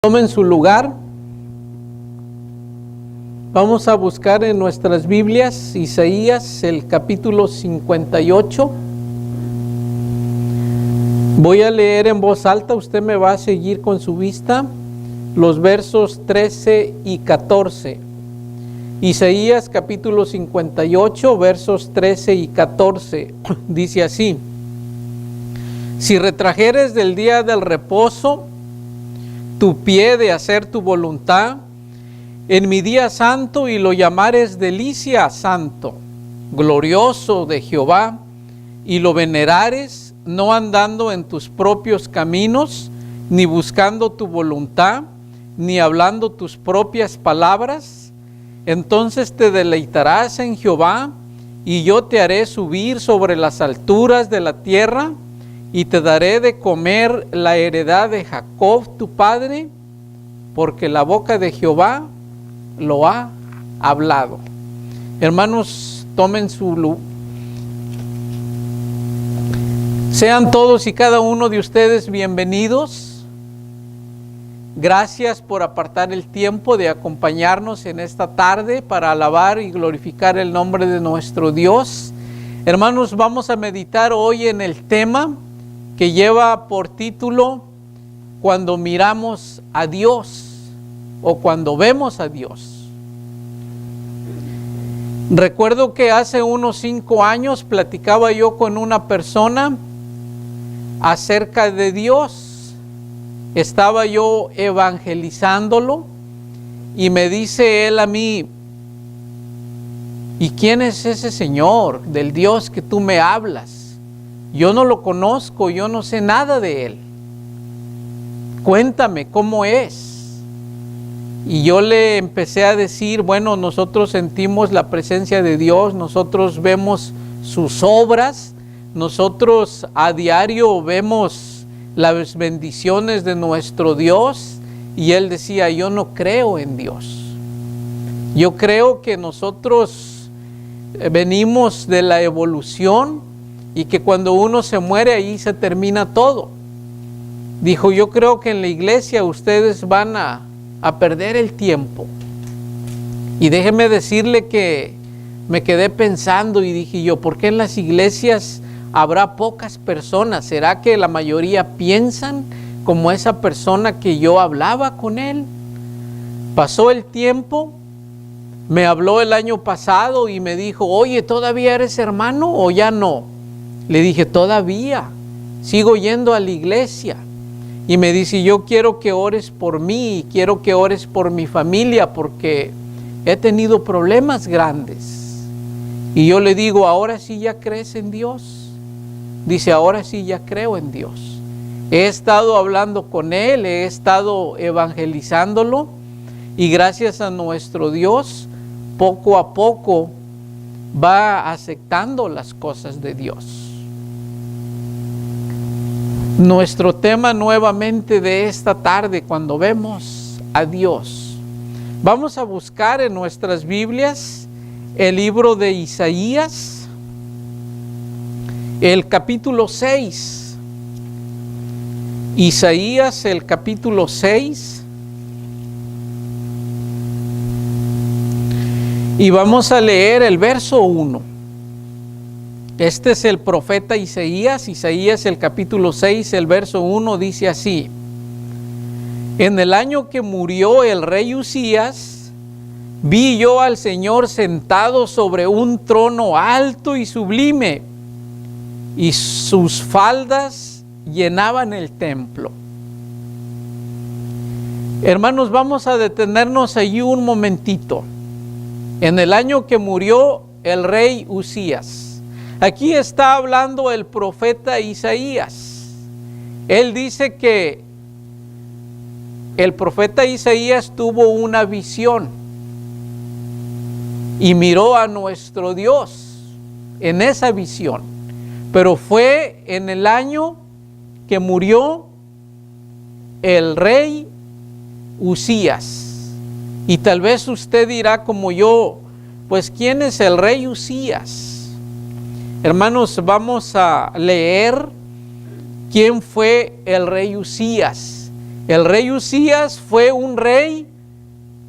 Tomen su lugar. Vamos a buscar en nuestras Biblias Isaías, el capítulo 58. Voy a leer en voz alta, usted me va a seguir con su vista, los versos 13 y 14. Isaías capítulo 58, versos 13 y 14. Dice así: Si retrajeres del día del reposo tu pie de hacer tu voluntad en mi día santo, y lo llamares delicia santo, glorioso de Jehová, y lo venerares, no andando en tus propios caminos, ni buscando tu voluntad, ni hablando tus propias palabras, entonces te deleitarás en Jehová, y yo te haré subir sobre las alturas de la tierra, y te daré de comer la heredad de Jacob tu padre, porque la boca de Jehová lo ha hablado. Hermanos, tomen su lugar. Sean todos y cada uno de ustedes bienvenidos. Gracias por apartar el tiempo de acompañarnos en esta tarde para alabar y glorificar el nombre de nuestro Dios. Hermanos, vamos a meditar hoy en el tema que lleva por título Cuando miramos a Dios o cuando vemos a Dios. Recuerdo que hace unos 5 años platicaba yo con una persona acerca de Dios. Estaba yo evangelizándolo y me dice él a mí: ¿y quién es ese Señor del Dios que tú me hablas? Yo no lo conozco, yo no sé nada de Él. Cuéntame cómo es. Y yo le empecé a decir, bueno, nosotros sentimos la presencia de Dios, nosotros vemos sus obras, nosotros a diario vemos las bendiciones de nuestro Dios. Y él decía, yo no creo en Dios. Yo creo que nosotros venimos de la evolución, y que cuando uno se muere ahí se termina todo. Dijo, yo creo que en la iglesia ustedes van a perder el tiempo. Y déjeme decirle que me quedé pensando y dije yo, ¿por qué en las iglesias habrá pocas personas? ¿Será que la mayoría piensan como esa persona que yo hablaba con él? Pasó el tiempo, me habló el año pasado y me dijo, oye, ¿todavía eres hermano o ya no? Le dije, todavía, sigo yendo a la iglesia. Y me dice, yo quiero que ores por mí, quiero que ores por mi familia, porque he tenido problemas grandes. Y yo le digo, ¿ahora sí ya crees en Dios? Dice, ahora sí ya creo en Dios. He estado hablando con él, he estado evangelizándolo, y gracias a nuestro Dios, poco a poco va aceptando las cosas de Dios. Nuestro tema nuevamente de esta tarde, cuando vemos a Dios. Vamos a buscar en nuestras Biblias el libro de Isaías, el capítulo 6. Isaías, el capítulo 6. Y vamos a leer el verso 1. Este es el profeta Isaías. Isaías, el capítulo 6, el verso 1 dice así: En el año que murió el rey Usías, vi yo al Señor sentado sobre un trono alto y sublime, y sus faldas llenaban el templo. Hermanos, vamos a detenernos allí un momentito. En el año que murió el rey Usías. Aquí está hablando el profeta Isaías. Él dice que el profeta Isaías tuvo una visión y miró a nuestro Dios en esa visión. Pero fue en el año que murió el rey Usías. Y tal vez usted dirá como yo, pues ¿quién es el rey Usías? Hermanos, vamos a leer quién fue el rey Usías. El rey Uzías fue un rey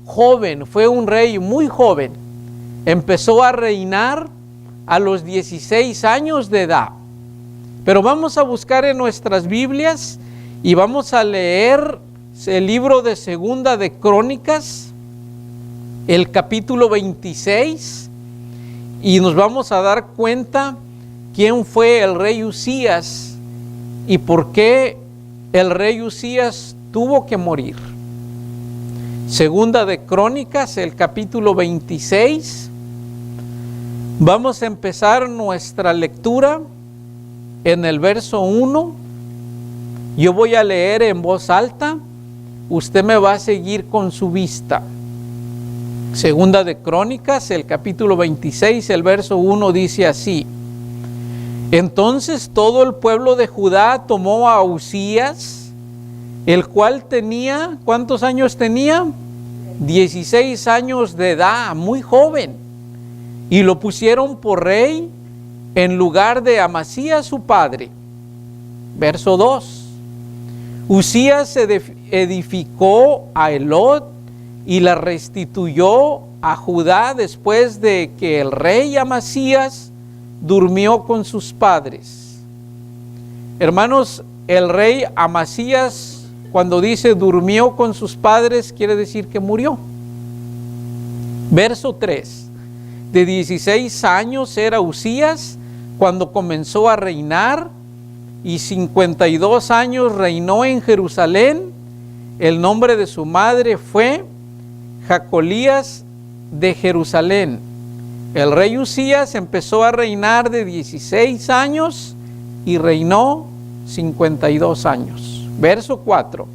joven, fue un rey muy joven. Empezó a reinar a los 16 años de edad. Pero vamos a buscar en nuestras Biblias y vamos a leer el libro de Segunda de Crónicas, el capítulo 26, y nos vamos a dar cuenta quién fue el rey Uzías y por qué el rey Uzías tuvo que morir. Segunda de Crónicas, el capítulo 26. Vamos a empezar nuestra lectura en el verso 1. Yo voy a leer en voz alta. Usted me va a seguir con su vista. Segunda de Crónicas, el capítulo 26, el verso 1 dice así: Entonces todo el pueblo de Judá tomó a Uzías, el cual tenía, ¿cuántos años tenía? 16 años de edad, muy joven, y lo pusieron por rey en lugar de Amasías su padre. Verso 2. Uzías edificó a Elot y la restituyó a Judá después de que el rey Amasías durmió con sus padres. Hermanos, el rey Amasías, cuando dice durmió con sus padres, quiere decir que murió. Verso 3. De 16 años era Uzías cuando comenzó a reinar, y 52 años reinó en Jerusalén. El nombre de su madre fue Jacolías de Jerusalén. El rey Uzías empezó a reinar de 16 años y reinó 52 años. Verso 4.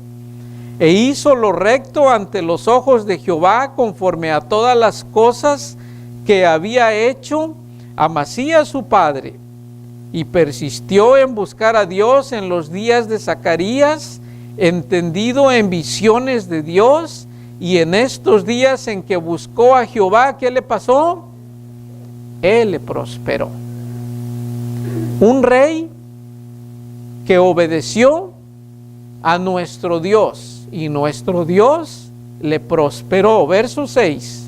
E hizo lo recto ante los ojos de Jehová conforme a todas las cosas que había hecho Amasías su padre, y persistió en buscar a Dios en los días de Zacarías, entendido en visiones de Dios, y en estos días en que buscó a Jehová, ¿qué le pasó? Él le prosperó. Un rey que obedeció a nuestro Dios, y nuestro Dios le prosperó. Verso 6.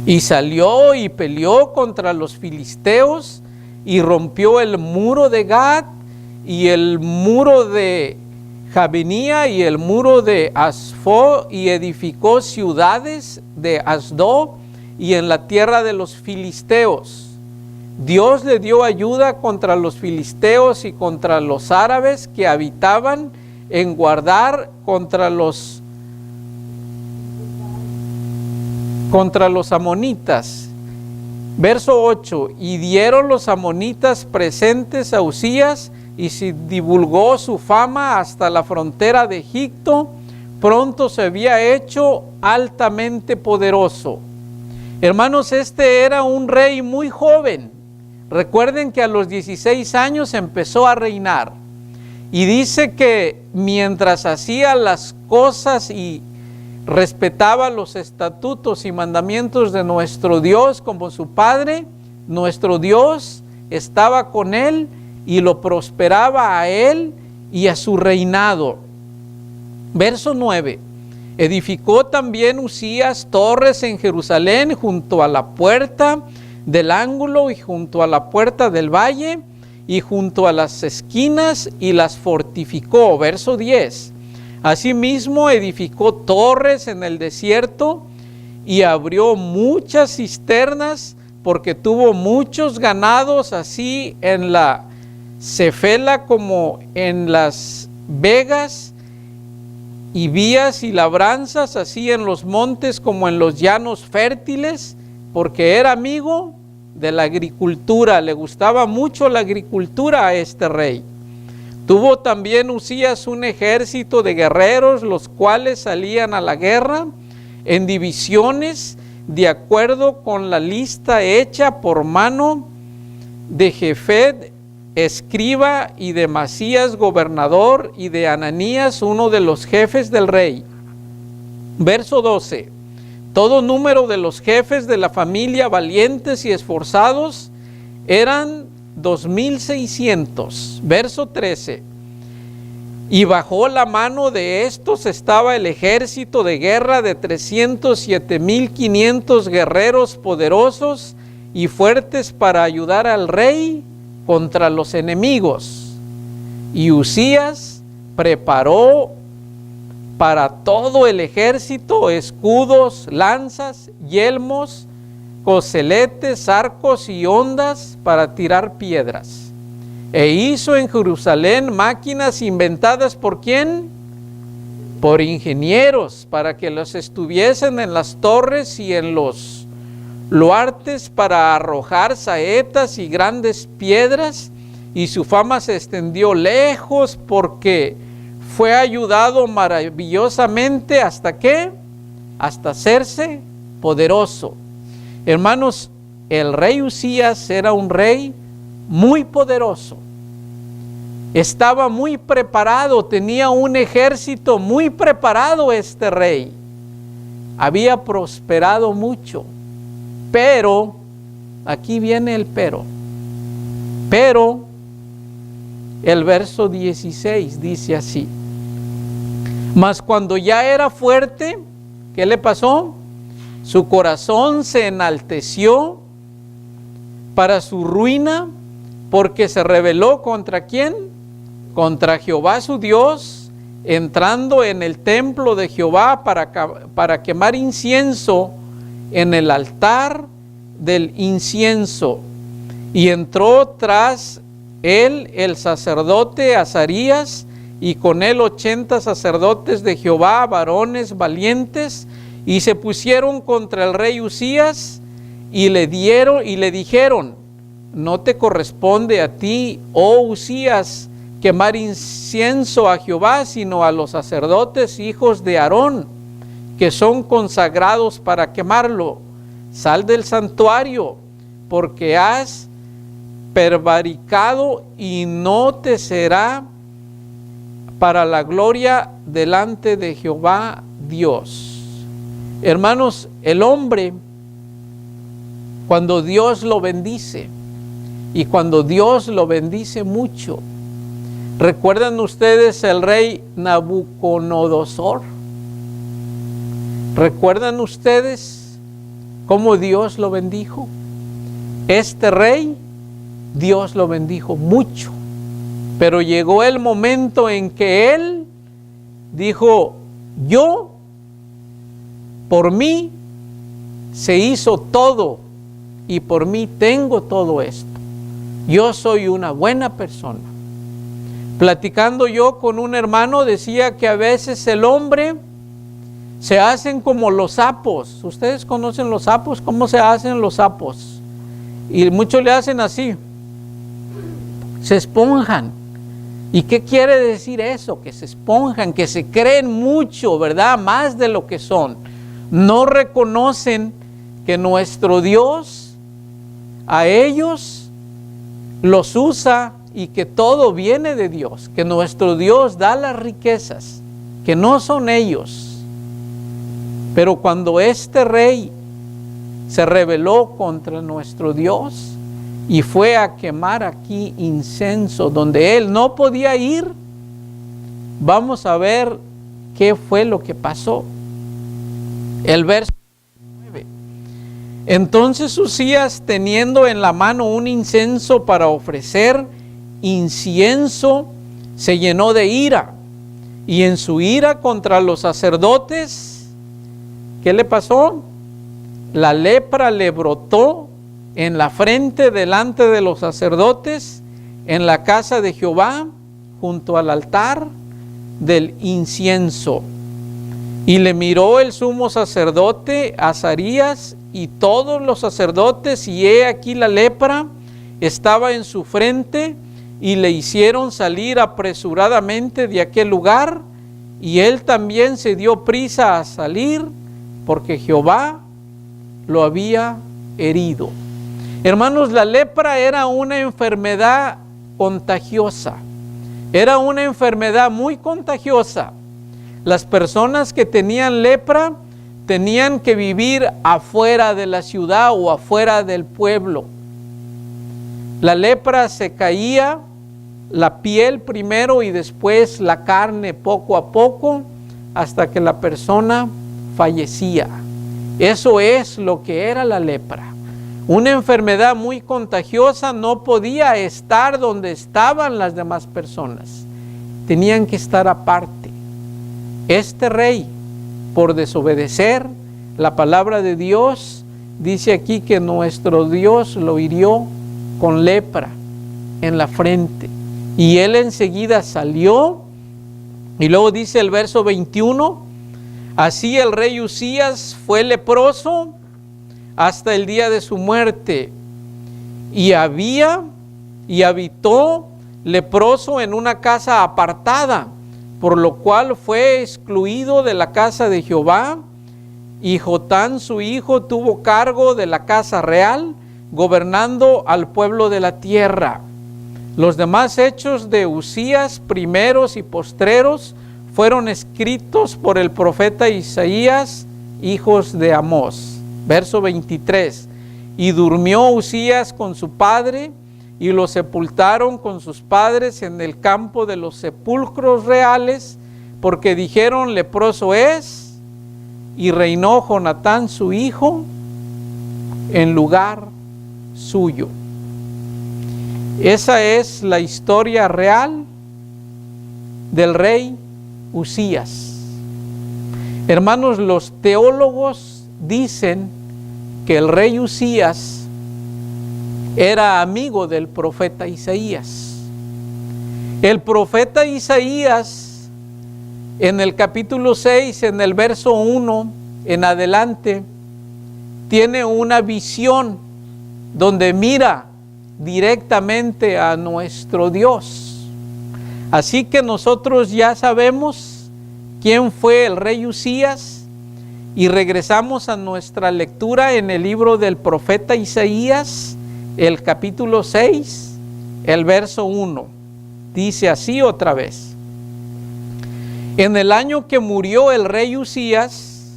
Y salió y peleó contra los filisteos, y rompió el muro de Gad, y el muro de Jabenía, y el muro de Asfo, y edificó ciudades de Asdod, y en la tierra de los filisteos. Dios le dio ayuda contra los filisteos y contra los árabes que habitaban en guardar contra los amonitas. Verso 8. Y dieron los amonitas presentes a Uzías, y se divulgó su fama hasta la frontera de Egipto. Pronto se había hecho altamente poderoso. Hermanos, este era un rey muy joven. Recuerden que a los 16 años empezó a reinar. Y dice que mientras hacía las cosas y respetaba los estatutos y mandamientos de nuestro Dios como su Padre, nuestro Dios estaba con él y lo prosperaba a él y a su reinado. Verso 9. Edificó también Uzías torres en Jerusalén junto a la puerta del ángulo y junto a la puerta del valle y junto a las esquinas, y las fortificó. Verso 10. Asimismo edificó torres en el desierto y abrió muchas cisternas, porque tuvo muchos ganados, así en la Cefela como en las vegas, y vías y labranzas, así en los montes como en los llanos fértiles, porque era amigo de la agricultura. Le gustaba mucho la agricultura a este rey. Tuvo también Uzías un ejército de guerreros, los cuales salían a la guerra en divisiones, de acuerdo con la lista hecha por mano de Jefet, escriba, y de Masías, gobernador, y de Ananías, uno de los jefes del rey. Verso 12. Todo número de los jefes de la familia, valientes y esforzados, eran 2,600. Verso 13. Y bajo la mano de estos estaba el ejército de guerra de 307,500 guerreros poderosos y fuertes para ayudar al rey contra los enemigos. Y Uzías preparó para todo el ejército escudos, lanzas, yelmos, coseletes, arcos y hondas para tirar piedras. E hizo en Jerusalén máquinas inventadas ¿por quién? Por ingenieros, para que los estuviesen en las torres y en los luartes para arrojar saetas y grandes piedras, y su fama se extendió lejos porque fue ayudado maravillosamente ¿hasta qué? Hasta hacerse poderoso. Hermanos, el rey Uzías era un rey muy poderoso, estaba muy preparado, tenía un ejército muy preparado este rey, había prosperado mucho, pero, aquí viene el pero, el verso 16 dice así: mas cuando ya era fuerte, ¿qué le pasó? Su corazón se enalteció para su ruina, porque se rebeló ¿contra quién? Contra Jehová su Dios, entrando en el templo de Jehová para quemar incienso en el altar del incienso. Y entró tras él el sacerdote Azarías, y con él 80 sacerdotes de Jehová, varones valientes, y se pusieron contra el rey Uzías, y le dijeron: no te corresponde a ti, oh Uzías, quemar incienso a Jehová, sino a los sacerdotes hijos de Aarón, que son consagrados para quemarlo. Sal del santuario, porque has prevaricado, y no te será para la gloria delante de Jehová Dios. Hermanos, el hombre, cuando Dios lo bendice, y cuando Dios lo bendice mucho, ¿recuerdan ustedes el rey Nabucodonosor? ¿Recuerdan ustedes cómo Dios lo bendijo? Este rey, Dios lo bendijo mucho, pero llegó el momento en que él dijo: yo, por mí se hizo todo, y por mí tengo todo esto. Yo soy una buena persona. Platicando yo con un hermano, decía que a veces el hombre se hacen como los sapos. ¿Ustedes conocen los sapos? ¿Cómo se hacen los sapos? Y muchos le hacen así, se esponjan. ¿Y qué quiere decir eso? Que se esponjan, que se creen mucho, ¿verdad? Más de lo que son. No reconocen que nuestro Dios a ellos los usa, y que todo viene de Dios, que nuestro Dios da las riquezas, que no son ellos. Pero cuando este rey se rebeló contra nuestro Dios y fue a quemar aquí incienso donde él no podía ir, vamos a ver qué fue lo que pasó. El verso 9. Entonces Uzías, teniendo en la mano un incienso para ofrecer incienso, se llenó de ira, y en su ira contra los sacerdotes, ¿qué le pasó? La lepra le brotó en la frente delante de los sacerdotes en la casa de Jehová, junto al altar del incienso. Y le miró el sumo sacerdote Azarías y todos los sacerdotes, y he aquí la lepra estaba en su frente, y le hicieron salir apresuradamente de aquel lugar, y él también se dio prisa a salir, porque Jehová lo había herido. Hermanos, la lepra era una enfermedad contagiosa, era una enfermedad muy contagiosa. Las personas que tenían lepra tenían que vivir afuera de la ciudad o afuera del pueblo. La lepra se caía la piel primero y después la carne poco a poco hasta que la persona fallecía. Eso es lo que era la lepra. Una enfermedad muy contagiosa, no podía estar donde estaban las demás personas. Tenían que estar aparte. Este rey, por desobedecer la palabra de Dios, dice aquí que nuestro Dios lo hirió con lepra en la frente. Y él enseguida salió. Y luego dice el verso 21, así el rey Uzías fue leproso hasta el día de su muerte, y habitó leproso en una casa apartada, por lo cual fue excluido de la casa de Jehová, y Jotán su hijo tuvo cargo de la casa real, gobernando al pueblo de la tierra. Los demás hechos de Uzías, primeros y postreros, fueron escritos por el profeta Isaías, hijos de Amós. Verso 23, y durmió Uzías con su padre, y lo sepultaron con sus padres en el campo de los sepulcros reales, porque dijeron, leproso es, y reinó Jonatán su hijo en lugar suyo. Esa es la historia real del rey Uzías. Hermanos, los teólogos dicen que el rey Uzías era amigo del profeta Isaías. El profeta Isaías, en el capítulo 6, en el verso 1 en adelante, tiene una visión donde mira directamente a nuestro Dios. Así que nosotros ya sabemos quién fue el rey Uzías, y regresamos a nuestra lectura en el libro del profeta Isaías, el capítulo 6, el verso 1. Dice así otra vez: en el año que murió el rey Uzías,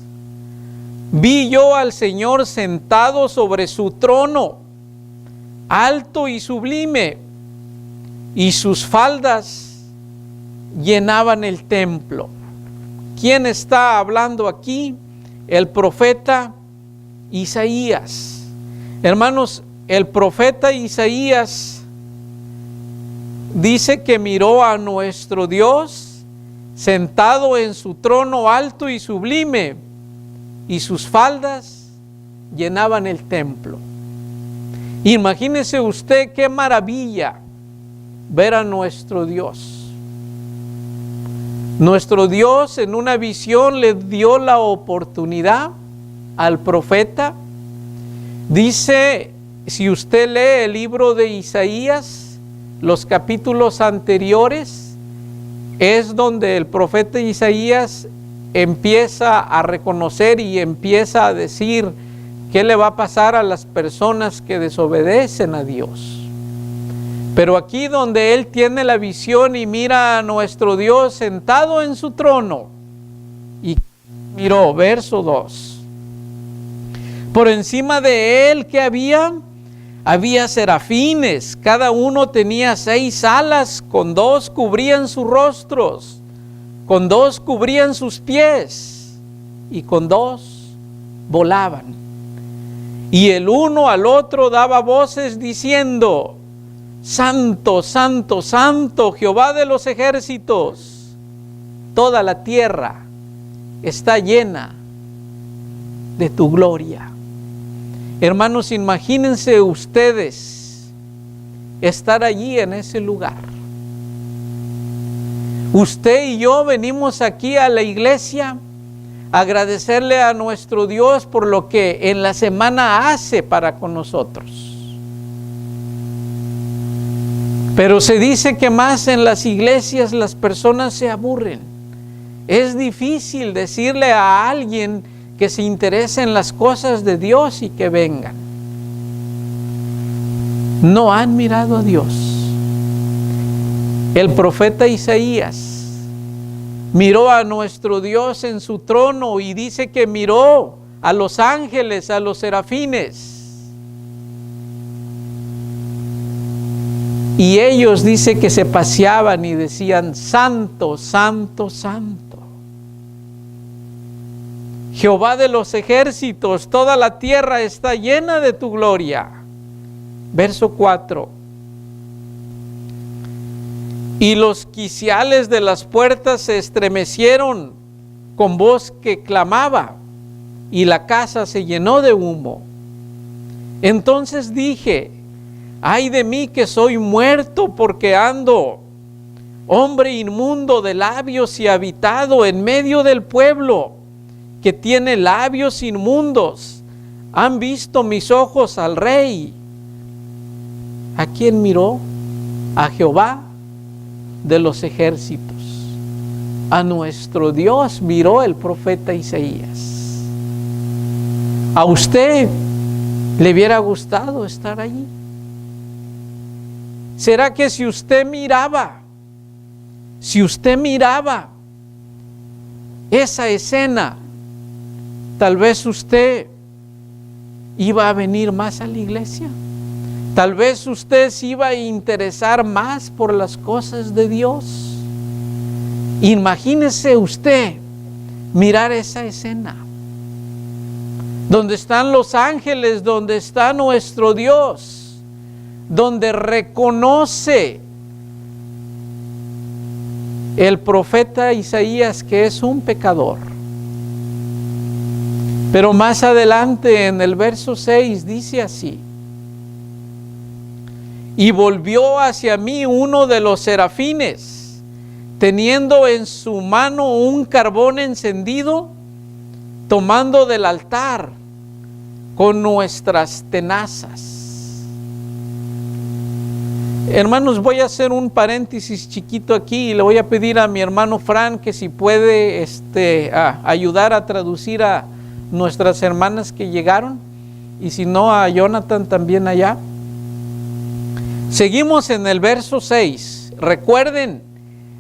vi yo al Señor sentado sobre su trono, alto y sublime, y sus faldas llenaban el templo. ¿Quién está hablando aquí? El profeta Isaías. Hermanos, el profeta Isaías dice que miró a nuestro Dios sentado en su trono alto y sublime, y sus faldas llenaban el templo. Imagínese usted qué maravilla ver a nuestro Dios. Nuestro Dios en una visión le dio la oportunidad al profeta. Dice, si usted lee el libro de Isaías, los capítulos anteriores, es donde el profeta Isaías empieza a reconocer y empieza a decir qué le va a pasar a las personas que desobedecen a Dios. Pero aquí donde él tiene la visión y mira a nuestro Dios sentado en su trono, y miró, verso 2, por encima de él que había serafines, cada uno tenía 6 alas, con 2 cubrían sus rostros, con 2 cubrían sus pies, y con 2 volaban. Y el uno al otro daba voces diciendo, Santo, santo, santo, Jehová de los ejércitos, toda la tierra está llena de tu gloria. Hermanos, imagínense ustedes estar allí en ese lugar. Usted y yo venimos aquí a la iglesia a agradecerle a nuestro Dios por lo que en la semana hace para con nosotros. Pero se dice que más en las iglesias las personas se aburren. Es difícil decirle a alguien que se interese en las cosas de Dios y que vengan. No han mirado a Dios. El profeta Isaías miró a nuestro Dios en su trono y dice que miró a los ángeles, a los serafines. Y ellos dice que se paseaban y decían: santo, santo, santo, Jehová de los ejércitos, toda la tierra está llena de tu gloria. Verso 4. Y los quiciales de las puertas se estremecieron con voz que clamaba, y la casa se llenó de humo. Entonces dije: ay de mí que soy muerto, porque ando, hombre inmundo de labios y habitado en medio del pueblo, que tiene labios inmundos. Han visto mis ojos al Rey. ¿A quién miró? A Jehová de los ejércitos. A nuestro Dios miró el profeta Isaías. ¿A usted le hubiera gustado estar allí? ¿Será que si usted miraba esa escena, tal vez usted iba a venir más a la iglesia? Tal vez usted se iba a interesar más por las cosas de Dios. Imagínese usted mirar esa escena, donde están los ángeles, donde está nuestro Dios, donde reconoce el profeta Isaías que es un pecador. Pero más adelante en el verso 6 dice así: y volvió hacia mí uno de los serafines, teniendo en su mano un carbón encendido, tomando del altar con nuestras tenazas. Hermanos, voy a hacer un paréntesis chiquito aquí y le voy a pedir a mi hermano Fran que si puede ayudar a traducir a nuestras hermanas que llegaron, y si no a Jonathan también allá. Seguimos en el verso 6. Recuerden,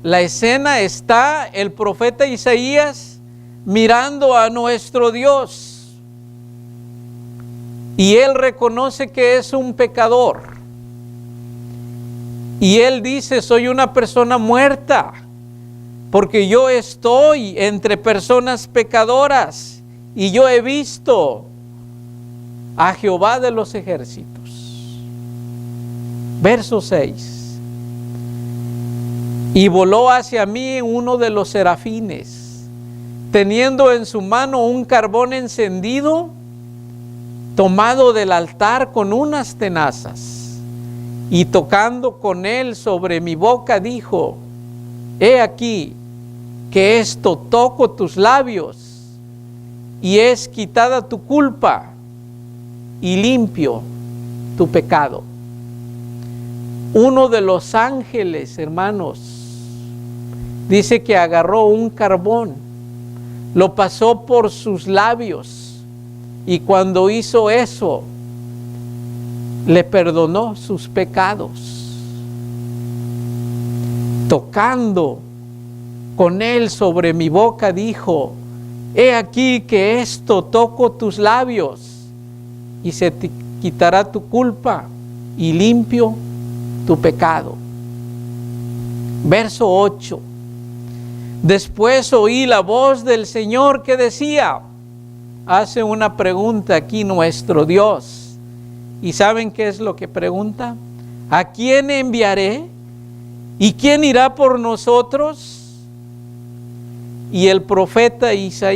la escena está el profeta Isaías mirando a nuestro Dios, y él reconoce que es un pecador. Y él dice: soy una persona muerta, porque yo estoy entre personas pecadoras, y yo he visto a Jehová de los ejércitos. Verso 6. Y voló hacia mí uno de los serafines, teniendo en su mano un carbón encendido, tomado del altar con unas tenazas. Y tocando con él sobre mi boca, dijo: he aquí que esto toco tus labios, y es quitada tu culpa, y limpio tu pecado. Uno de los ángeles, hermanos, dice que agarró un carbón, lo pasó por sus labios, y cuando hizo eso, le perdonó sus pecados. Tocando con él sobre mi boca, dijo: he aquí que esto toco tus labios, y se te quitará tu culpa, y limpio tu pecado. Verso 8. Después oí la voz del Señor que decía, hace una pregunta aquí nuestro Dios. ¿Y saben qué es lo que pregunta? ¿A quién enviaré? ¿Y quién irá por nosotros? Y el profeta Isaías